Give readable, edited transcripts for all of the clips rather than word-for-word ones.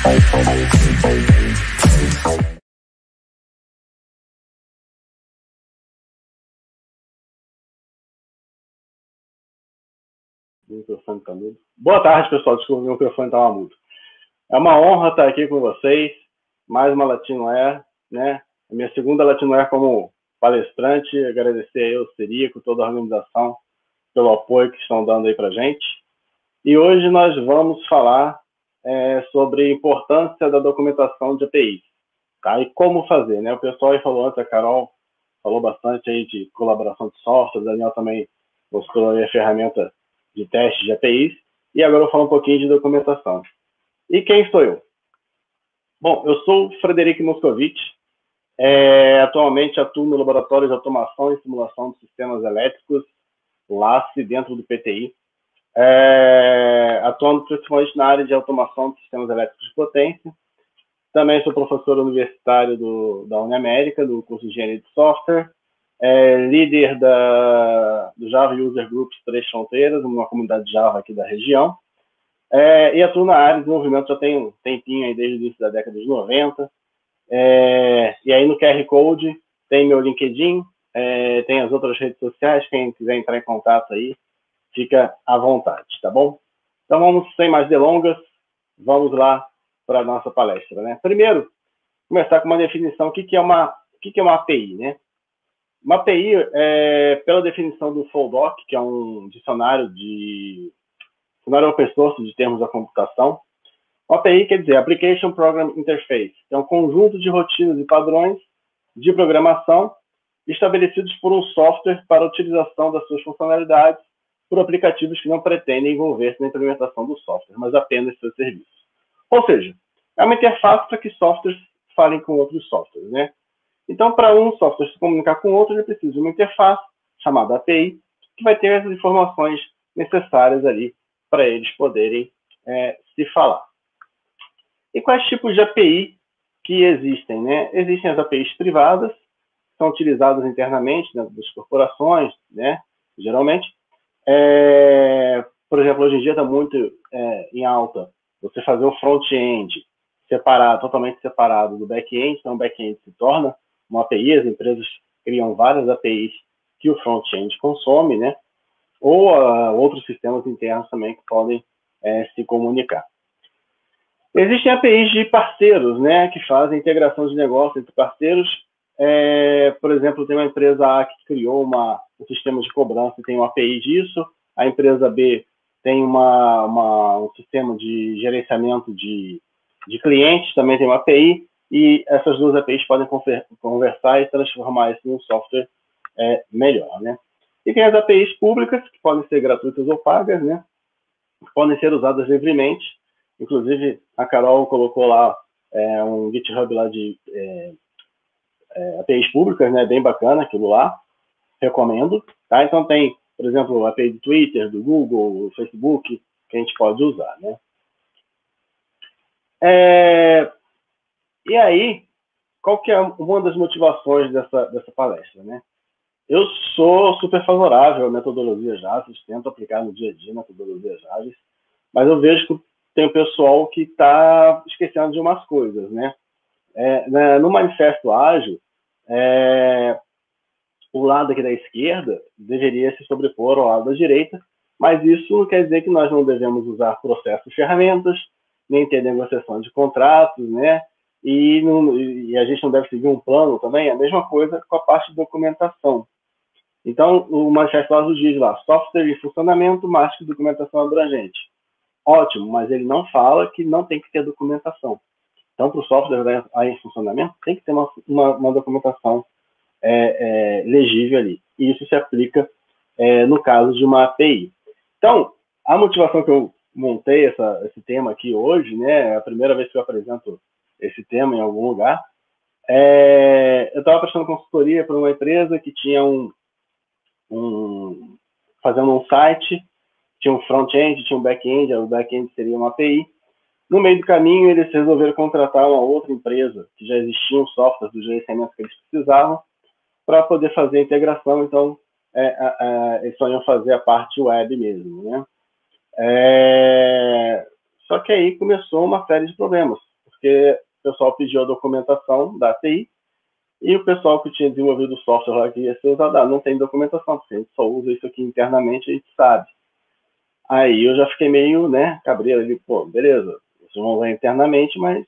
O microfone está mudo. Boa tarde, pessoal. Desculpa, meu microfone estava mudo. É uma honra estar aqui com vocês. Mais uma Latino Air, né? A minha segunda Latino Air como palestrante. Agradecer aí ao Cirico, toda a organização, pelo apoio que estão dando aí para a gente. E hoje nós vamos falar sobre a importância da documentação de APIs, tá? E como fazer, né? O pessoal aí falou antes, a Carol falou bastante aí de colaboração de software, o Daniel também mostrou aí a ferramenta de teste de APIs, e agora eu vou falar um pouquinho de documentação. E quem sou eu? Bom, eu sou o Frederico Moscovitch, atualmente atuo no Laboratório de Automação e Simulação de Sistemas Elétricos, LACE, dentro do PTI, atuando principalmente na área de automação de sistemas elétricos de potência. Também sou professor universitário da Uniamérica, do curso de Engenharia de Software, líder do Java User Groups Três Fronteiras, uma comunidade Java aqui da região, e atuo na área de desenvolvimento já tem um tempinho, aí, desde o início da década de 90. E aí no QR Code tem meu LinkedIn, tem as outras redes sociais, quem quiser entrar em contato aí, fica à vontade, tá bom? Então vamos, sem mais delongas, vamos lá para a nossa palestra, né? Primeiro, começar com uma definição. O que é uma API, né? Uma API, pela definição do FOLDOC, que é um dicionário open source de termos da computação, uma API quer dizer Application Program Interface, é um conjunto de rotinas e padrões de programação estabelecidos por um software para a utilização das suas funcionalidades por aplicativos que não pretendem envolver-se na implementação do software, mas apenas seus serviços. Ou seja, é uma interface para que softwares falem com outros softwares, né? Então, para um software se comunicar com outro, ele precisa de uma interface chamada API, que vai ter as informações necessárias ali para eles poderem se falar. E quais tipos de API que existem, né? Existem as APIs privadas, que são utilizadas internamente dentro das corporações, né? Geralmente. Por exemplo, hoje em dia está muito em alta você fazer o front-end totalmente separado do back-end, então o back-end se torna uma API, as empresas criam várias APIs que o front-end consome, né? Ou outros sistemas internos também que podem se comunicar. Existem APIs de parceiros, né, que fazem integração de negócio entre parceiros. Por exemplo, tem uma empresa A que criou um sistema de cobrança e tem uma API disso. A empresa B tem um sistema de gerenciamento de clientes, também tem uma API. E essas duas APIs podem conversar e transformar isso em um software melhor, né? E tem as APIs públicas, que podem ser gratuitas ou pagas, né? Podem ser usadas livremente. Inclusive, a Carol colocou lá um GitHub lá de APIs públicas, né? Bem bacana aquilo lá. Recomendo. Tá? Então tem, por exemplo, a API do Twitter, do Google, do Facebook, que a gente pode usar, né? E aí, qual que é uma das motivações dessa palestra, né? Eu sou super favorável à metodologia Java, tento aplicar no dia a dia metodologias Java, mas eu vejo que tem o pessoal que está esquecendo de umas coisas, né? No Manifesto Ágil, o lado aqui da esquerda deveria se sobrepor ao lado da direita, mas isso não quer dizer que nós não devemos usar processos e ferramentas, nem ter negociação de contratos, né? E a gente não deve seguir um plano também, é a mesma coisa com a parte de documentação. Então, o Manifesto Ágil diz lá, software em funcionamento, mais que documentação abrangente. Ótimo, mas ele não fala que não tem que ter documentação. Então, para o software em funcionamento, tem que ter uma documentação legível ali. E isso se aplica no caso de uma API. Então, a motivação que eu montei esse tema aqui hoje, né, é a primeira vez que eu apresento esse tema em algum lugar, eu estava prestando consultoria para uma empresa que tinha fazendo um site, tinha um front-end, tinha um back-end, o back-end seria uma API. No meio do caminho, eles resolveram contratar uma outra empresa, que já existia um software do gerenciamento que eles precisavam, para poder fazer a integração. Então, eles só iam fazer a parte web mesmo, né? Só que aí começou uma série de problemas. porque o pessoal pediu a documentação da API e o pessoal que tinha desenvolvido o software lá que ia ser usado, não tem documentação, porque a gente só usa isso aqui internamente, a gente sabe. Aí eu já fiquei meio, né, cabreiro ali, pô, beleza, vocês vão usar internamente, mas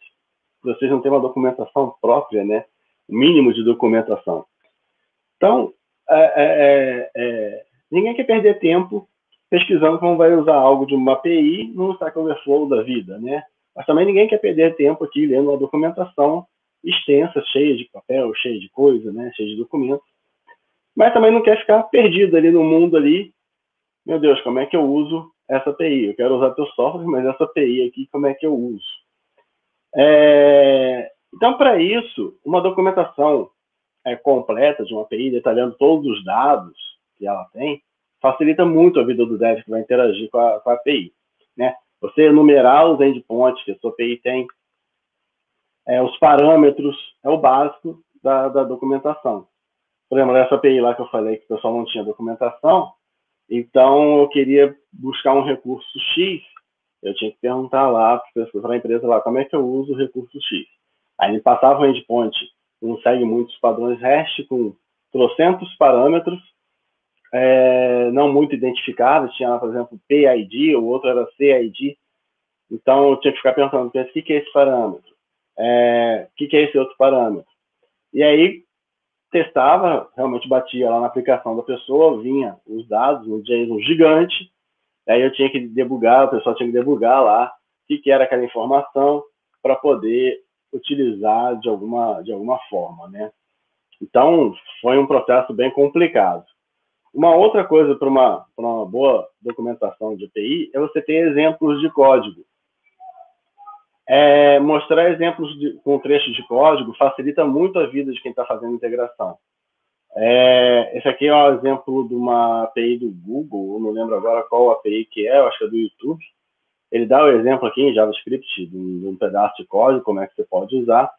vocês não têm uma documentação própria, né, o mínimo de documentação. Então, ninguém quer perder tempo pesquisando como vai usar algo de uma API no Stack Overflow da vida, né? Mas também ninguém quer perder tempo aqui lendo uma documentação extensa, cheia de papel, cheia de coisa, né? Cheia de documentos. Mas também não quer ficar perdido ali no mundo ali. Meu Deus, como é que eu uso essa API? Eu quero usar teu software, mas essa API aqui, como é que eu uso? Então, para isso, uma documentação completa de uma API, detalhando todos os dados que ela tem, facilita muito a vida do dev que vai interagir com a API. Né? Você enumerar os endpoints que a sua API tem, os parâmetros, é o básico da documentação. Por exemplo, essa API lá que eu falei que o pessoal não tinha documentação, então eu queria buscar um recurso X, eu tinha que perguntar lá para a empresa lá, como é que eu uso o recurso X? Aí ele passava o endpoint, não segue muitos padrões REST, com trocentos parâmetros, não muito identificáveis, tinha lá, por exemplo, PID, o outro era CID, então eu tinha que ficar pensando, o que é esse parâmetro? O que é esse outro parâmetro? E aí testava, realmente batia lá na aplicação da pessoa, vinha os dados, um JSON gigante, aí eu tinha que debugar, o pessoal tinha que debugar lá o que era aquela informação para poder utilizar de alguma forma, né? Então, foi um processo bem complicado. Uma outra coisa para uma boa documentação de API é você ter exemplos de código. Mostrar exemplos com trechos de código facilita muito a vida de quem está fazendo integração. Esse aqui é um exemplo de uma API do Google, eu não lembro agora qual API que é, eu acho que é do YouTube. Ele dá o exemplo aqui em JavaScript de um pedaço de código, como é que você pode usar.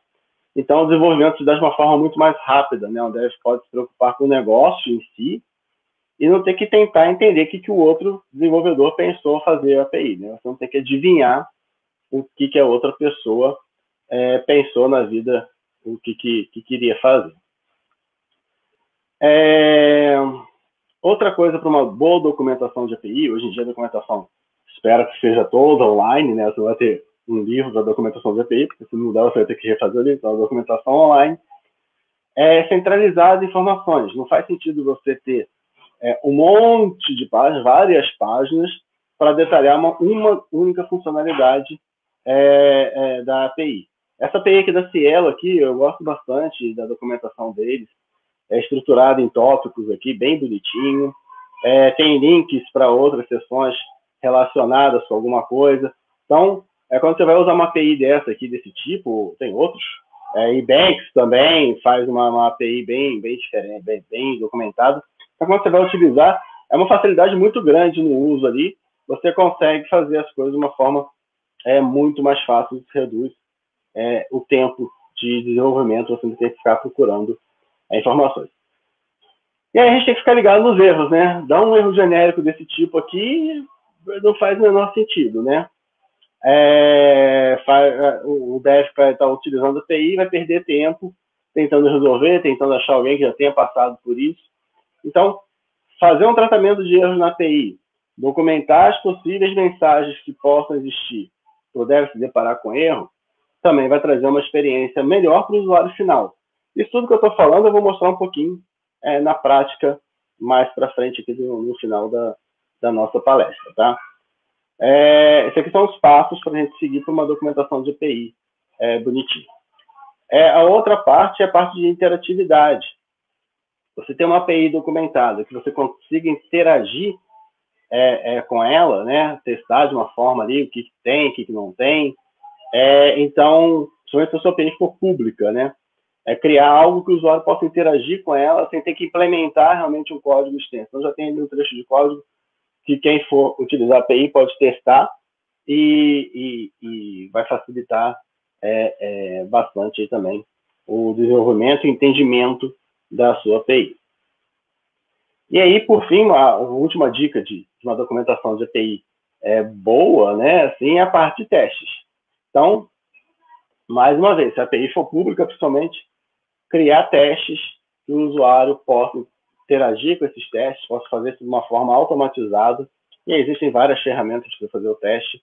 Então, o desenvolvimento se dá de uma forma muito mais rápida, né? O dev pode se preocupar com o negócio em si e não ter que tentar entender o que o outro desenvolvedor pensou fazer a API, né? Você não tem que adivinhar o que a outra pessoa pensou na vida, o que queria fazer. Outra coisa para uma boa documentação de API, hoje em dia a documentação, espero que seja toda online, né? Você vai ter um livro para documentação de API, porque se não der, você vai ter que refazer ali, então a documentação online. Centralizar as informações. Não faz sentido você ter um monte de páginas, várias páginas, para detalhar uma única funcionalidade da API. Essa API aqui da Cielo, aqui, eu gosto bastante da documentação deles. É estruturada em tópicos aqui, bem bonitinho. Tem links para outras sessões relacionadas com alguma coisa. Então, quando você vai usar uma API dessa aqui, desse tipo, tem outros. Ebanks também faz uma API bem diferente, bem documentada. Então, quando você vai utilizar, é uma facilidade muito grande no uso ali. Você consegue fazer as coisas de uma forma muito mais fácil, reduz o tempo de desenvolvimento, você não tem que ficar procurando informações. E aí a gente tem que ficar ligado nos erros, né? Dar um erro genérico desse tipo aqui não faz o menor sentido, né? O dev vai estar utilizando a API, vai perder tempo tentando resolver, tentando achar alguém que já tenha passado por isso. Então, fazer um tratamento de erros na API, documentar as possíveis mensagens que possam existir para o dev se deparar com erro, também vai trazer uma experiência melhor para o usuário final. Isso tudo que eu estou falando eu vou mostrar um pouquinho na prática mais para frente aqui no final da nossa palestra, tá? Esses aqui são os passos para a gente seguir para uma documentação de API bonitinho. A outra parte é a parte de interatividade. Você tem uma API documentada, que você consiga interagir com ela, né? Testar de uma forma ali o que tem, o que não tem. Então, principalmente se a sua API for pública, né? Criar algo que o usuário possa interagir com ela sem ter que implementar realmente um código extenso. Então, já tem ali um trecho de código que quem for utilizar a API pode testar e vai facilitar bastante aí também o desenvolvimento e entendimento da sua API. E aí, por fim, a última dica de uma documentação de API boa, né, assim, é a parte de testes. Então, Mais uma vez, se a API for pública, principalmente, criar testes que o usuário possa interagir com esses testes, possa fazer isso de uma forma automatizada. E existem várias ferramentas para fazer o teste.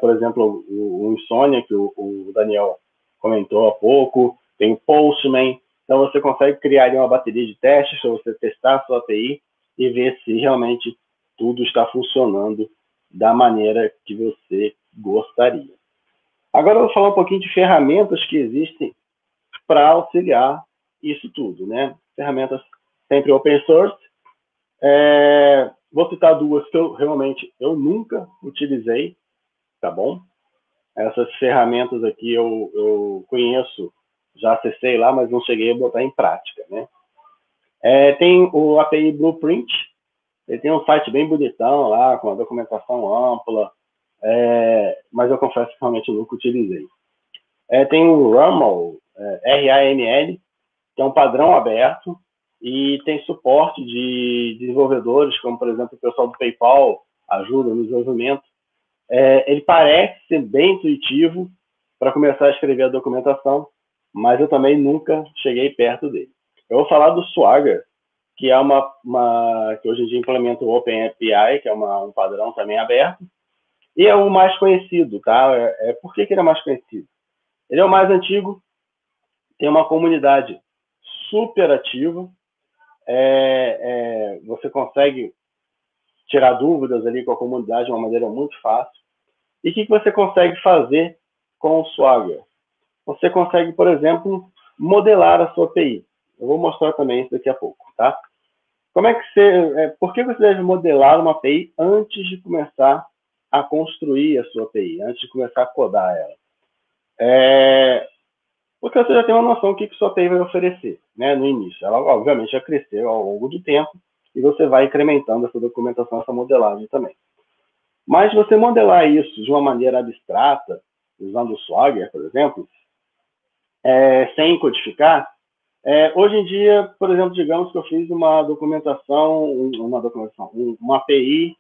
Por exemplo, o Insomnia, que o Daniel comentou há pouco, tem o Postman. Então, você consegue criar uma bateria de testes para você testar a sua API e ver se realmente tudo está funcionando da maneira que você gostaria. Agora eu vou falar um pouquinho de ferramentas que existem para auxiliar isso tudo, né? Ferramentas sempre open source. Vou citar duas que eu nunca utilizei, tá bom? Essas ferramentas aqui eu conheço, já acessei lá, mas não cheguei a botar em prática, né? Tem o API Blueprint, ele tem um site bem bonitão lá, com a documentação ampla, mas eu confesso que realmente eu nunca utilizei. Tem o RAML, RAML, que é um padrão aberto e tem suporte de desenvolvedores, como, por exemplo, o pessoal do PayPal ajuda no desenvolvimento. Ele parece ser bem intuitivo para começar a escrever a documentação, mas eu também nunca cheguei perto dele. Eu vou falar do Swagger, que é que hoje em dia implementa o OpenAPI, que é um padrão também aberto, e é o mais conhecido, tá? Por que ele é mais conhecido? Ele é o mais antigo, tem uma comunidade super ativa, você consegue tirar dúvidas ali com a comunidade de uma maneira muito fácil. E o que você consegue fazer com o Swagger? Você consegue, por exemplo, modelar a sua API. Eu vou mostrar também isso daqui a pouco, tá? Por que você deve modelar uma API antes de começar a construir a sua API, antes de começar a codar ela? Porque você já tem uma noção do que sua API vai oferecer, né, no início. Ela, obviamente, vai crescer ao longo do tempo e você vai incrementando essa documentação, essa modelagem também. Mas você modelar isso de uma maneira abstrata, usando o Swagger, por exemplo, sem codificar, hoje em dia, por exemplo, digamos que eu fiz uma API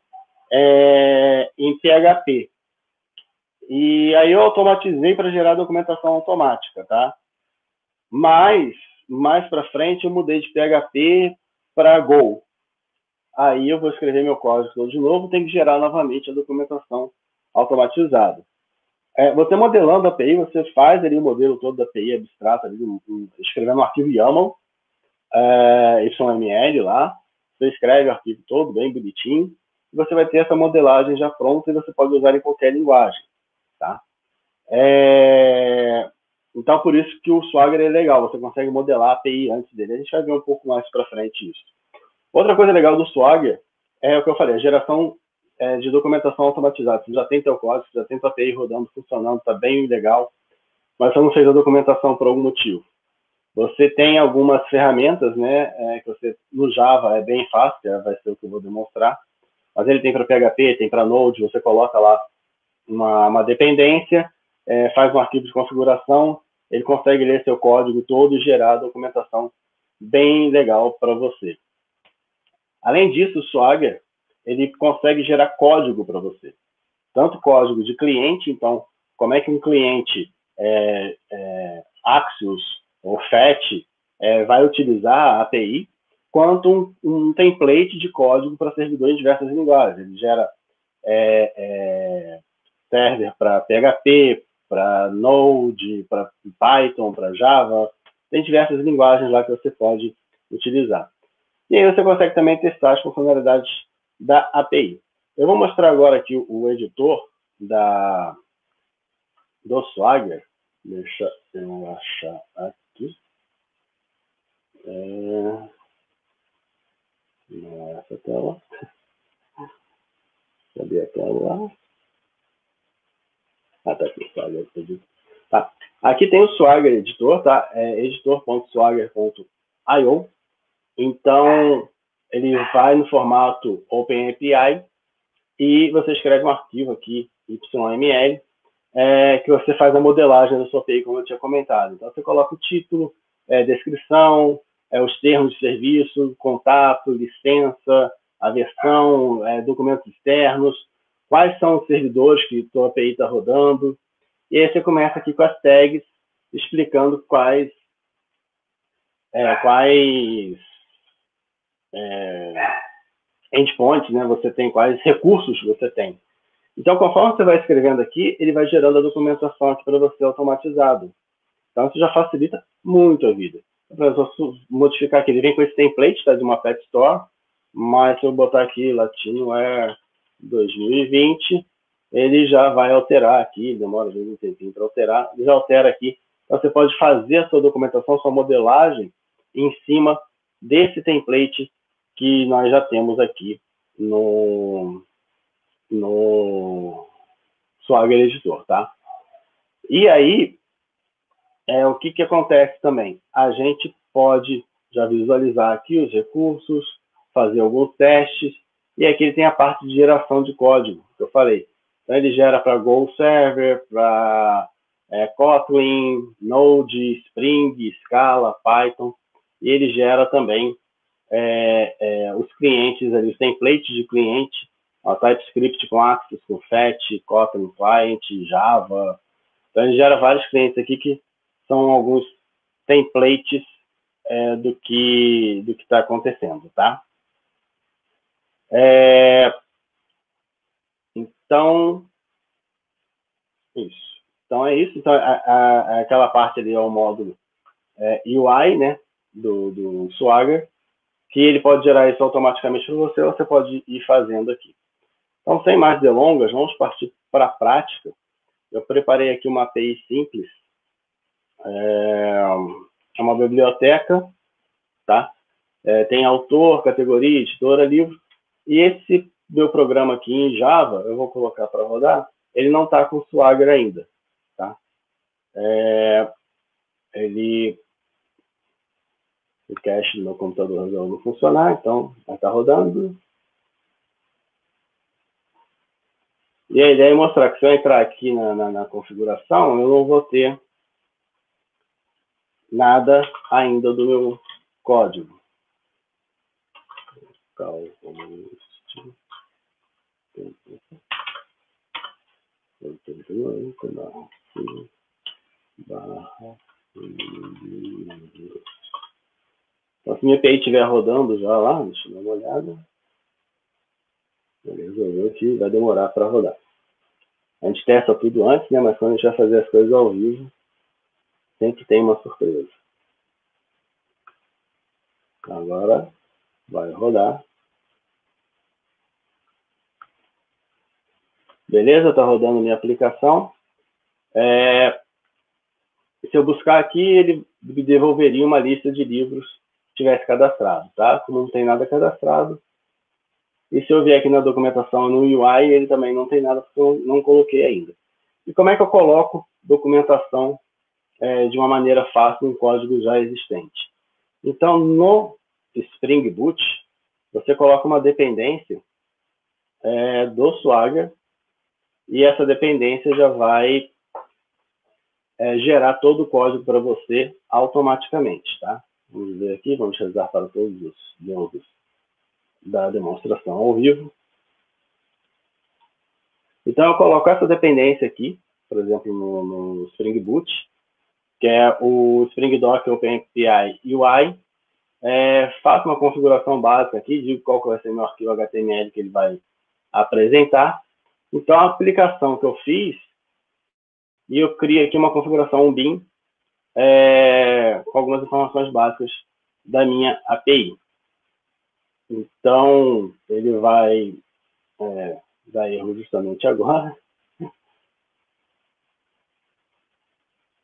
em PHP. E aí eu automatizei para gerar documentação automática, tá? Mas, mais para frente, eu mudei de PHP para Go. Aí eu vou escrever meu código todo de novo, tem que gerar novamente a documentação automatizada. Você modelando a API, você faz ali o modelo todo da API abstrata, ali, escrevendo um arquivo YAML, YML lá, você escreve o arquivo todo, bem bonitinho, e você vai ter essa modelagem já pronta e você pode usar em qualquer linguagem, tá? Então, por isso que o Swagger é legal, você consegue modelar a API antes dele. A gente vai ver um pouco mais para frente isso. Outra coisa legal do Swagger é o que eu falei, a geração de documentação automatizada. Você já tem teu código, você já tem tua API rodando, funcionando, está bem legal, mas você não fez a documentação por algum motivo. Você tem algumas ferramentas, né, que você, no Java é bem fácil, vai ser o que eu vou demonstrar, mas ele tem para PHP, tem para Node, você coloca lá uma dependência, faz um arquivo de configuração, ele consegue ler seu código todo e gerar a documentação bem legal para você. Além disso, o Swagger, ele consegue gerar código para você. Tanto código de cliente, então, como é que um cliente Axios ou FAT vai utilizar a API, quanto um template de código para servidor em diversas linguagens. Ele gera server para PHP, para Node, para Python, para Java. Tem diversas linguagens lá que você pode utilizar. E aí você consegue também testar as funcionalidades da API. Eu vou mostrar agora aqui o editor do Swagger. Deixa eu achar aqui. Não é essa tela. Cadê a tela? Tá aqui, Swagger. Tá. Aqui tem o Swagger editor, tá? editor.swagger.io. Então, ele vai no formato OpenAPI e você escreve um arquivo aqui, YML, que você faz a modelagem da sua API, como eu tinha comentado. Então, você coloca o título, descrição, os termos de serviço, contato, licença, a versão, documentos externos, quais são os servidores que a sua API está rodando. E aí você começa aqui com as tags explicando quais endpoints, né, você tem, quais recursos você tem. Então, conforme você vai escrevendo aqui, ele vai gerando a documentação aqui para você automatizado. Então, isso já facilita muito a vida. Para modificar aqui, ele vem com esse template, tá, de uma Pet Store, mas se eu botar aqui Latinoware 2020, ele já vai alterar aqui, demora às vezes um tempinho para alterar, ele já altera aqui. Então, você pode fazer a sua documentação, sua modelagem em cima desse template que nós já temos aqui no Swagger Editor, tá? E aí, o que acontece também? A gente pode já visualizar aqui os recursos, fazer alguns testes, e aqui ele tem a parte de geração de código, que eu falei. Então, ele gera para Go Server, para Kotlin, Node, Spring, Scala, Python, e ele gera também os clientes, ali, os templates de cliente, ó, TypeScript com Axis, com Fetch, Kotlin Client, Java. Então, ele gera vários clientes aqui que são alguns templates do que está acontecendo, tá? Então, isso. Então, é isso. Então, aquela parte ali é o módulo UI, né, do Swagger, que ele pode gerar isso automaticamente para você, ou você pode ir fazendo aqui. Então, sem mais delongas, vamos partir para a prática. Eu preparei aqui uma API simples, é uma biblioteca, tá? Tem autor, categoria, editora, livro, e esse meu programa aqui em Java, eu vou colocar para rodar, ele não está com Swagger ainda, tá? O cache do meu computador resolveu funcionar, então vai estar rodando. E a ideia é mostrar que se eu entrar aqui na configuração, eu não vou ter nada ainda do meu código. Então, se minha API estiver rodando já lá, deixa eu dar uma olhada. Ele resolveu que vai demorar para rodar. A gente testa tudo antes, né? Mas quando a gente vai fazer as coisas ao vivo, sempre tem uma surpresa. Agora vai rodar. Beleza? Está rodando minha aplicação. Se eu buscar aqui, ele me devolveria uma lista de livros que tivesse cadastrado, tá? Como não tem nada cadastrado. E se eu vier aqui na documentação no UI, ele também não tem nada, porque eu não coloquei ainda. E como é que eu coloco documentação de uma maneira fácil em código já existente? Então, no Spring Boot, você coloca uma dependência do Swagger, e essa dependência já vai gerar todo o código para você automaticamente, tá? Vamos ver aqui, vamos realizar para todos os nodos da demonstração ao vivo. Então, eu coloco essa dependência aqui, por exemplo, no Spring Boot, que é o Spring Docker OpenAPI UI. Faço uma configuração básica aqui, digo qual que vai ser meu arquivo HTML que ele vai apresentar. Então, a aplicação que eu fiz, e eu criei aqui uma configuração, um bin, com algumas informações básicas da minha API. Então, ele vai dar erro justamente agora.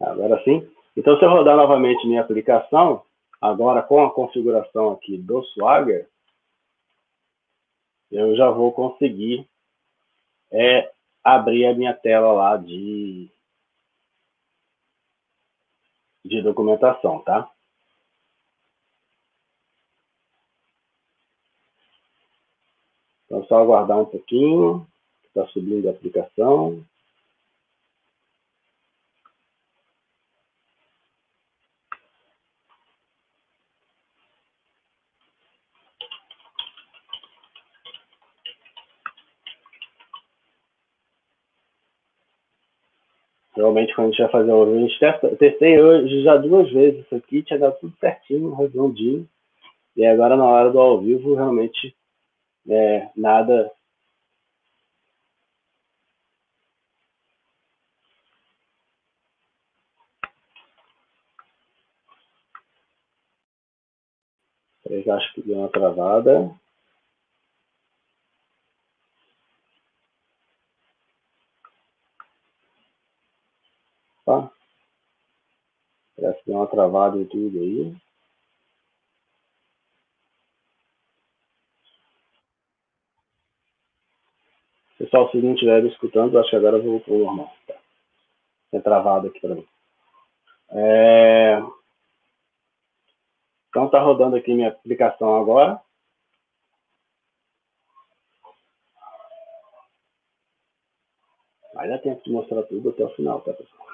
Agora sim. Então, se eu rodar novamente minha aplicação, agora com a configuração aqui do Swagger, eu já vou conseguir abrir a minha tela lá de documentação, tá? Então, só aguardar um pouquinho, está subindo a aplicação. Realmente, quando a gente vai fazer o review, a gente testei hoje já 2 vezes isso aqui, tinha dado tudo certinho, redondinho. E agora, na hora do ao vivo, realmente, nada. Eu já acho que deu uma travada. Tá? Parece que deu uma travada em tudo aí. Pessoal, se não estiver escutando, acho que agora eu vou pro normal. Tá? Tem travado aqui para mim. Então, tá rodando aqui minha aplicação agora. Vai dar tempo de mostrar tudo até o final, tá, pessoal?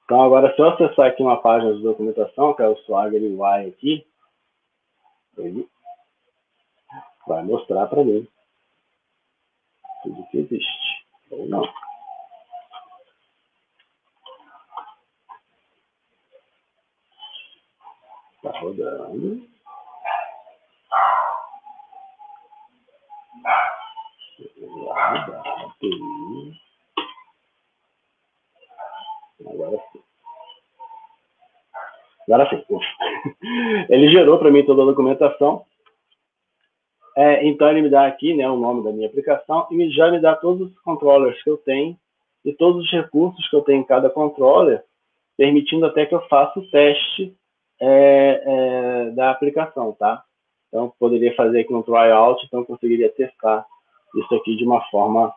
Então, agora, se eu acessar aqui uma página de documentação, que é o Swagger UI aqui, ele vai mostrar para mim tudo que existe, ou não. Tá rodando. Agora sim. Agora sim. Ele gerou para mim toda a documentação. Então, ele me dá aqui, né, o nome da minha aplicação e já me dá todos os controllers que eu tenho e todos os recursos que eu tenho em cada controller, permitindo até que eu faça o teste da aplicação, tá? Então, poderia fazer aqui um tryout, então eu conseguiria testar isso aqui de uma forma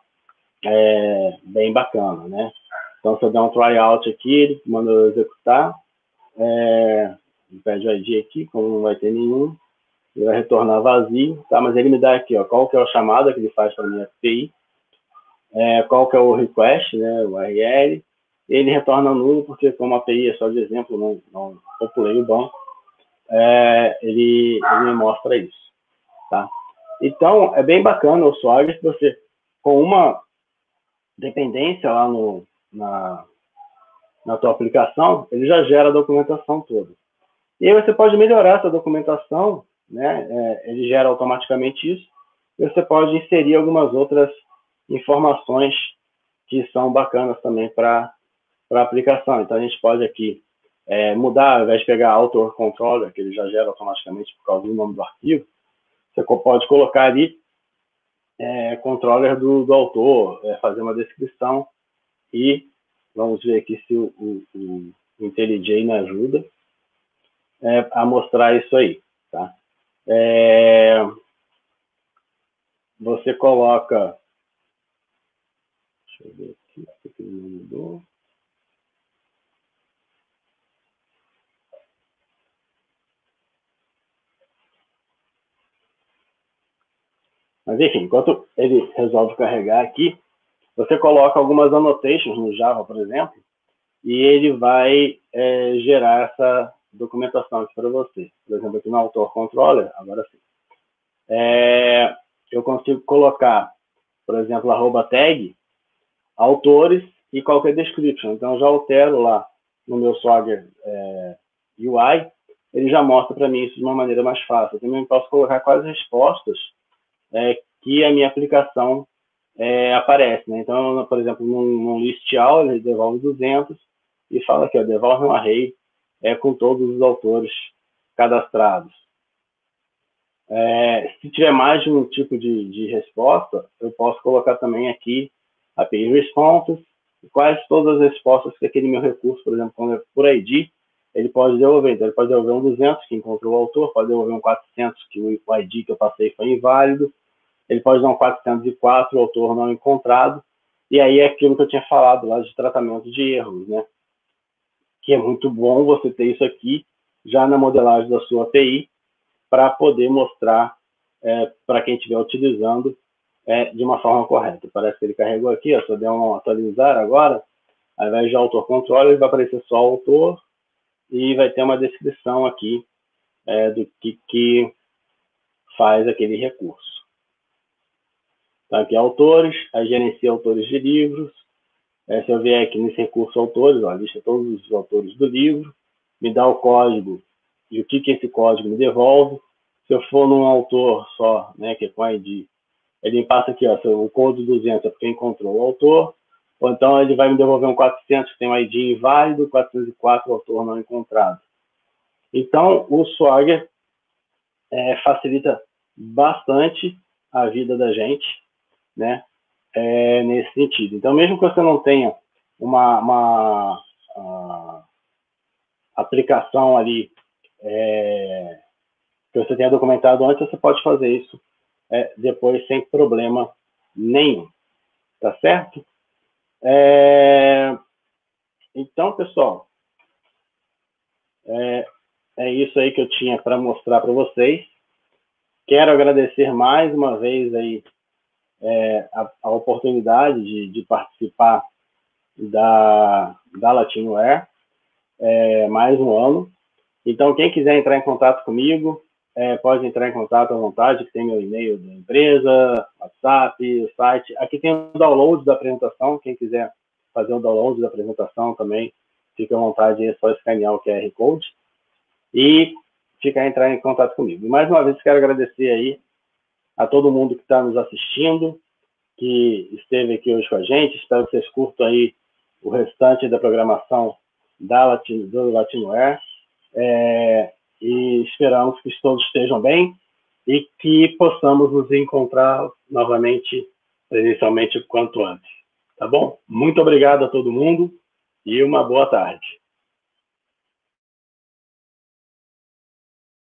bem bacana, né? Então, se eu der um tryout aqui, ele manda eu executar, pede o ID aqui, como não vai ter nenhum, ele vai retornar vazio, tá? Mas ele me dá aqui, ó, qual que é a chamada que ele faz para a minha API, qual que é o request, né, o URL, ele retorna nulo, porque como a API é só de exemplo, não populei o banco, ele me mostra isso, tá? Então, é bem bacana o Swagger, que você, com uma dependência lá na tua aplicação, ele já gera a documentação toda. E aí você pode melhorar essa documentação, né? Ele gera automaticamente isso, e você pode inserir algumas outras informações que são bacanas também para a aplicação. Então, a gente pode aqui mudar, ao invés de pegar author controller, que ele já gera automaticamente por causa do nome do arquivo, você pode colocar ali controller do autor, fazer uma descrição e vamos ver aqui se o IntelliJ me ajuda a mostrar isso aí, tá? Você coloca, deixa eu ver aqui, se ele não mudou. Mas enfim, enquanto ele resolve carregar aqui, você coloca algumas annotations no Java, por exemplo, e ele vai gerar essa documentação aqui para você. Por exemplo, aqui no Autor Controller, agora sim. Eu consigo colocar, por exemplo, @tag, autores e qualquer description. Então, eu já altero lá no meu Swagger UI, ele já mostra para mim isso de uma maneira mais fácil. Eu também posso colocar quais respostas que a minha aplicação aparece, né? Então, por exemplo, num list all, ele devolve 200 e fala aqui, ó, devolve um array com todos os autores cadastrados. Se tiver mais de um tipo de resposta, eu posso colocar também aqui API responses, quais todas as respostas que aquele meu recurso, por exemplo, quando é por ID, ele pode devolver. Então, ele pode devolver um 200 que encontrou o autor, pode devolver um 400 que o ID que eu passei foi inválido, ele pode dar um 404, o autor não encontrado, e aí é aquilo que eu tinha falado lá de tratamento de erros, né? Que é muito bom você ter isso aqui já na modelagem da sua API para poder mostrar para quem estiver utilizando de uma forma correta. Parece que ele carregou aqui, ó, se eu der um atualizar agora, ao invés de autor controller, vai aparecer só o autor e vai ter uma descrição aqui do que faz aquele recurso. Então, aqui, autores, aí gerencia autores de livros. Se eu vier aqui nesse recurso autores, ó, lista todos os autores do livro, me dá o código e o que esse código me devolve. Se eu for num autor só, né, que é com ID, ele me passa aqui, ó, o código 200 é porque encontrou o autor, ou então ele vai me devolver um 400 que tem um ID inválido, 404 o autor não encontrado. Então, o Swagger facilita bastante a vida da gente, né, nesse sentido. Então, mesmo que você não tenha uma aplicação ali que você tenha documentado antes, você pode fazer isso depois sem problema nenhum, tá certo? Então, pessoal, é isso aí que eu tinha para mostrar para vocês. Quero agradecer mais uma vez aí a oportunidade de participar da Latinware, mais um ano. Então, quem quiser entrar em contato comigo, pode entrar em contato à vontade, que tem meu e-mail da empresa, WhatsApp, o site. Aqui tem o download da apresentação, quem quiser fazer o download da apresentação também, fica à vontade, é só escanear o QR Code e entrar em contato comigo. E mais uma vez, quero agradecer aí a todo mundo que está nos assistindo, que esteve aqui hoje com a gente. Espero que vocês curtam aí o restante da programação do Latinware. E esperamos que todos estejam bem e que possamos nos encontrar novamente presencialmente o quanto antes. Tá bom? Muito obrigado a todo mundo e uma boa tarde.